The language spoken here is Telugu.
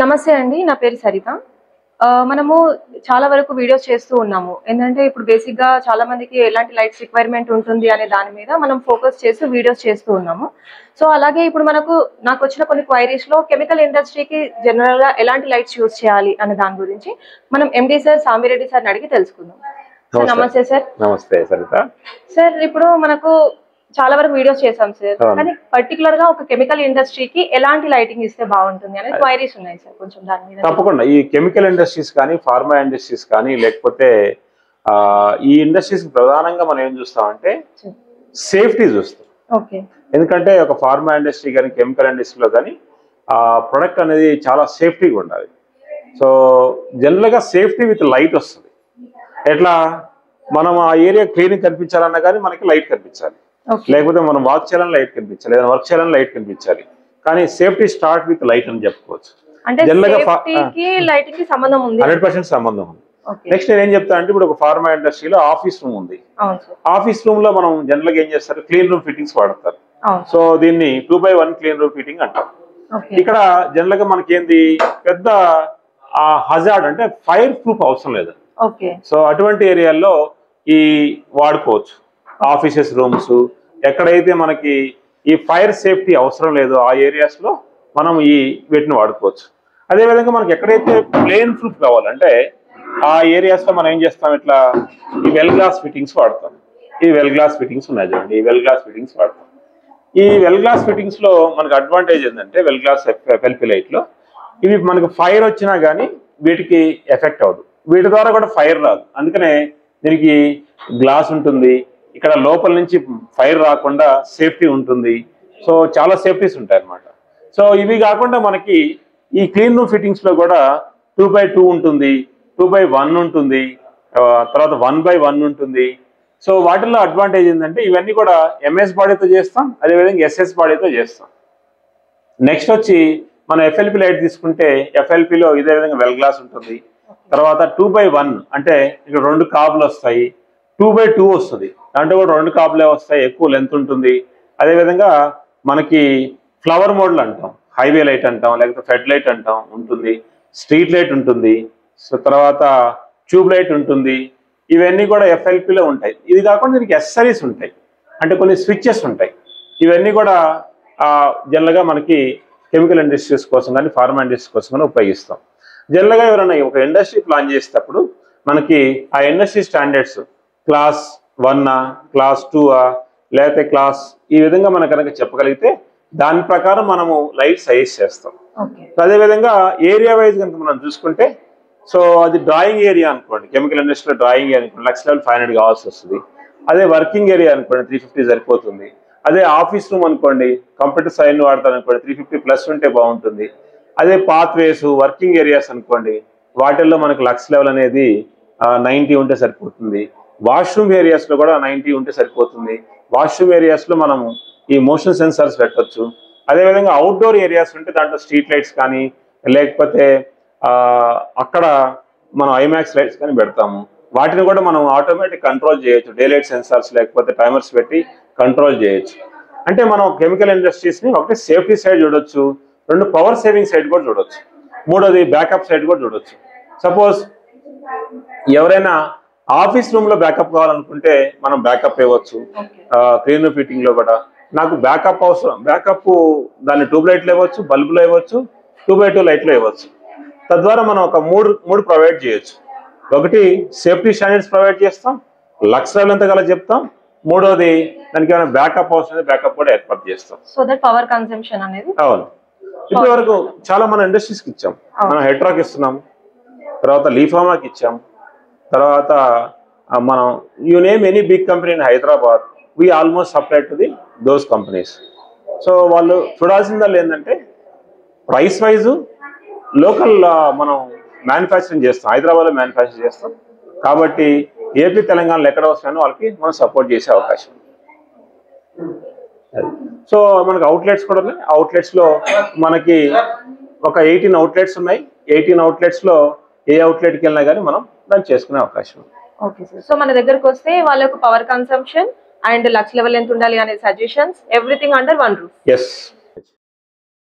నమస్తే అండి. నా పేరు సరిత. మనము చాలా వరకు వీడియోస్ చేస్తూ ఉన్నాము. ఏంటంటే ఇప్పుడు బేసిక్‌గా చాలా మందికి ఎలాంటి లైట్స్ రిక్వైర్‌మెంట్ ఉంటుంది అనే దాని మీద మనం ఫోకస్ చేస్తూ వీడియోస్ చేస్తూ ఉన్నాము. సో, అలాగే ఇప్పుడు నాకొచ్చిన కొన్ని క్వైరీస్‌లో కెమికల్ ఇండస్ట్రీకి జనరల్‌గా ఎలాంటి లైట్స్ యూజ్ చేయాలి అనే దాని గురించి మనం ఎండీ సార్ సామిరెడ్డి సార్‌ని అడిగి తెలుసుకుందాం. సార్ నమస్తే సార్. నమస్తే సరిత. సార్ ఇప్పుడు మనకు చాలా వరకు వీడియోస్ చేసాం సార్. కానీ పర్టికులర్ గా ఒక కెమికల్ ఇండస్ట్రీకి ఎలాంటి లైటింగ్ ఇస్తే బాగుంటుంది అనే క్వైరీస్ ఉన్నాయి సార్. కొంచెం దాని మీద తప్పకుండా ఈ కెమికల్ ఇండస్ట్రీస్ కానీ ఫార్మా ఇండస్ట్రీస్ కానీ లేకపోతే ఈ ఇండస్ట్రీస్ ప్రధానంగా మనం ఏం చూస్తామంటే సేఫ్టీ చూస్తాం. ఓకే. ఎందుకంటే ఒక ఫార్మా ఇండస్ట్రీ కానీ కెమికల్ ఇండస్ట్రీలో కానీ ప్రొడక్ట్ అనేది చాలా సేఫ్టీగా ఉండాలి. సో జనరల్గా సేఫ్టీ విత్ లైట్ వస్తుంది. ఎట్లా మనం ఆ ఏరియా క్లీన్ కనిపించాలన్నా కానీ మనకి లైట్ కనిపించాలి, లేకపోతే మనం వాక్ చేయాలని లైట్ కనిపించాలి, ఏదైనా వర్క్ చేయాలని లైట్ కనిపించాలి. కానీ సేఫ్టీ స్టార్ట్ విత్ లైట్ అని చెప్పుకోవచ్చు. 100% సంబంధం ఉంది. నెక్స్ట్ నేను ఏం చెప్తాను అంటే ఇప్పుడు ఒక ఫార్మా ఇండస్ట్రీలో ఆఫీస్ రూమ్ ఉంది. ఆఫీస్ రూమ్ లో మనం జనరల్ గా ఏం చేస్తారు, క్లీన్ రూమ్ ఫిట్టింగ్స్ వాడతారు. సో దీన్ని 2x1 క్లీన్ రూమ్ ఫిట్టింగ్ అంటారు. ఇక్కడ జనరల్ గా మనకి ఏంది పెద్ద హజార్డ్ అంటే ఫైర్ ప్రూఫ్ అవసరం లేదు. సో అటువంటి ఏరియాల్లో ఈ వాడుకోవచ్చు. ఆఫీసెస్ రూమ్స్ ఎక్కడైతే మనకి ఈ ఫైర్ సేఫ్టీ అవసరం లేదో ఆ ఏరియాస్ లో మనం వీటిని వాడుకోవచ్చు. అదేవిధంగా మనకి ఎక్కడైతే ప్లేన్ ప్రూఫ్ కావాలంటే ఆ ఏరియాస్ లో మనం ఏం చేస్తాం, ఇట్లా ఈ వెల్ గ్లాస్ ఫిట్టింగ్స్ వాడతాం. ఈ వెల్ గ్లాస్ ఫిట్టింగ్స్ ఉన్నాయి చూడండి, ఈ వెల్ గ్లాస్ ఫిట్టింగ్స్ వాడతాం. ఈ వెల్ గ్లాస్ ఫిట్టింగ్స్ లో మనకు అడ్వాంటేజ్ ఏంటంటే వెల్ గ్లాస్ ఎఫ్ఎల్పి లైట్ లో ఇవి మనకు ఫైర్ వచ్చినా కానీ వీటికి ఎఫెక్ట్ అవ్వదు, వీటి ద్వారా కూడా ఫైర్ రాదు. అందుకనే దీనికి గ్లాస్ ఉంటుంది, ఇక్కడ లోపల నుంచి ఫైర్ రాకుండా సేఫ్టీ ఉంటుంది. సో చాలా సేఫ్టీస్ ఉంటాయి అన్నమాట. సో ఇవి కాకుండా మనకి ఈ క్లీన్ రూమ్ ఫిట్టింగ్స్ లో కూడా 2x2 ఉంటుంది, 2x1 ఉంటుంది, తర్వాత 1x1 ఉంటుంది. సో వాటిల్లో అడ్వాంటేజ్ ఏంటంటే ఇవన్నీ కూడా ఎంఎస్ బాడీతో చేస్తాం, అదేవిధంగా ఎస్ఎస్ బాడీతో చేస్తాం. నెక్స్ట్ వచ్చి మనం ఎఫ్ఎల్పి లైట్ తీసుకుంటే ఎఫ్ఎల్పిలో ఇదే విధంగా వెల్ గ్లాస్ ఉంటుంది. తర్వాత 2x1 అంటే ఇక్కడ 2 కాబులు వస్తాయి, 2x2 వస్తుంది, దాంట్లో కూడా 2 కాబులే వస్తాయి, ఎక్కువ లెంత్ ఉంటుంది. అదేవిధంగా మనకి ఫ్లవర్ మోడల్ అంటాం, హైవే లైట్ అంటాం, లేకపోతే ఫెడ్ లైట్ అంటాం ఉంటుంది, స్ట్రీట్ లైట్ ఉంటుంది, సో తర్వాత ట్యూబ్ లైట్ ఉంటుంది. ఇవన్నీ కూడా ఎఫ్ఎల్పిలో ఉంటాయి. ఇది కాకుండా దీనికి ఎస్సరీస్ ఉంటాయి, అంటే కొన్ని స్విచ్చెస్ ఉంటాయి. ఇవన్నీ కూడా జనరల్గా మనకి కెమికల్ ఇండస్ట్రీస్ కోసం కానీ ఫార్మా ఇండస్ట్రీస్ కోసం కానీ ఉపయోగిస్తాం. జనరల్గా ఎవరైనా ఒక ఇండస్ట్రీ ప్లాన్ చేసేటప్పుడు మనకి ఆ ఇండస్ట్రీ స్టాండర్డ్స్ క్లాస్ 1, క్లాస్ 2 లేకపోతే క్లాస్ ఈ విధంగా మనం కనుక చెప్పగలిగితే దాని ప్రకారం మనము లైట్ సజెస్ట్ చేస్తాం. అదేవిధంగా ఏరియా వైజ్ కనుక మనం చూసుకుంటే, సో అది డ్రాయింగ్ ఏరియా అనుకోండి, కెమికల్ ఇండస్ట్రీలో డ్రాయింగ్ ఏరియా అనుకోండి లక్ష లెవెల్ 500 కావాల్సి వస్తుంది. అదే వర్కింగ్ ఏరియా అనుకోండి 350 సరిపోతుంది. అదే ఆఫీస్ రూమ్ అనుకోండి, కంప్యూటర్ సైన్ వాడతాను అనుకోండి 350+ ఉంటే బాగుంటుంది. అదే పాత్వేస్ వర్కింగ్ ఏరియాస్ అనుకోండి వాటిల్లో మనకు లక్స్ లెవెల్ అనేది 90 ఉంటే సరిపోతుంది. వాష్రూమ్ ఏరియాస్ లో కూడా 90 ఉంటే సరిపోతుంది. వాష్రూమ్ ఏరియాస్ లో మనము ఈ మోషన్ సెన్సార్స్ పెట్టచ్చు. అదేవిధంగా అవుట్డోర్ ఏరియాస్ ఉంటే దాంట్లో స్ట్రీట్ లైట్స్ కానీ లేకపోతే అక్కడ మనం ఐమాక్స్ లైట్స్ కానీ పెడతాము. వాటిని కూడా మనం ఆటోమేటిక్ కంట్రోల్ చేయొచ్చు, డే లైట్ సెన్సార్స్ లేకపోతే టైమర్స్ పెట్టి కంట్రోల్ చేయొచ్చు. అంటే మనం కెమికల్ ఇండస్ట్రీస్ని ఒకటి సేఫ్టీ సైడ్ చూడొచ్చు, 2 పవర్ సేవింగ్ సైడ్ కూడా చూడొచ్చు, 3వది బ్యాకప్ సైడ్ కూడా చూడొచ్చు. సపోజ్ ఎవరైనా ఆఫీస్ రూమ్ లో బ్యాకప్ కావాలనుకుంటే మనం బ్యాకప్ ఇవ్వచ్చు. క్లీన్ రూమ్ ఫిట్టింగ్ లో కూడా నాకు బ్యాకప్ అవసరం, బ్యాకప్ దాన్ని ట్యూబ్ లైట్లో ఇవ్వచ్చు, బల్బులో ఇవ్వచ్చు, 2x2 లైట్లో ఇవ్వచ్చు. తద్వారా మనం ఒక మూడు ప్రొవైడ్ చేయొచ్చు. ఒకటి సేఫ్టీ స్టాండర్డ్స్ ప్రొవైడ్ చేస్తాం, లక్స్ లెవెల్ ఎంత గల చెప్తాం, 3వది దానికి ఏమైనా బ్యాకప్ అవసరం బ్యాకప్ కూడా ఏర్పాటు చేస్తాం. సో దట్ పవర్ కన్సంప్షన్ అనేది అవును. ఇప్పటి వరకు చాలా మన ఇండస్ట్రీస్కి ఇచ్చాం. మనం హెట్రాక్ ఇస్తున్నాం, తర్వాత లీఫామాకి ఇచ్చాం, తర్వాత మనం you name any big company in Hyderabad we almost supply to those companies. So వాళ్ళు చూడాల్సిందల్లా ఏంటంటే ప్రైస్ వైజు లోకల్ మనం మ్యానుఫ్యాక్చరింగ్ చేస్తాం, హైదరాబాద్లో మ్యానుఫ్యాక్చర్ చేస్తాం. కాబట్టి ఏపీ తెలంగాణలో ఎక్కడ వస్తాయో వాళ్ళకి మనం సపోర్ట్ చేసే అవకాశం ఉంది. సో మనకు అవుట్లెట్స్ కూడా ఉన్నాయి. అవుట్లెట్స్లో మనకి ఒక 18 అవుట్లెట్స్ ఉన్నాయి. 18 అవుట్లెట్స్లో ఏ అవుట్లెట్కి వెళ్ళినా కానీ మనం దాన్ని చేసుకునే అవకాశం ఉంది. Okay sir. సో మన దగ్గరకు వస్తే వాళ్ళ యొక్క power consumption and lux level ఎంత ఉండాలి అనే suggestions everything under one roof. Yes.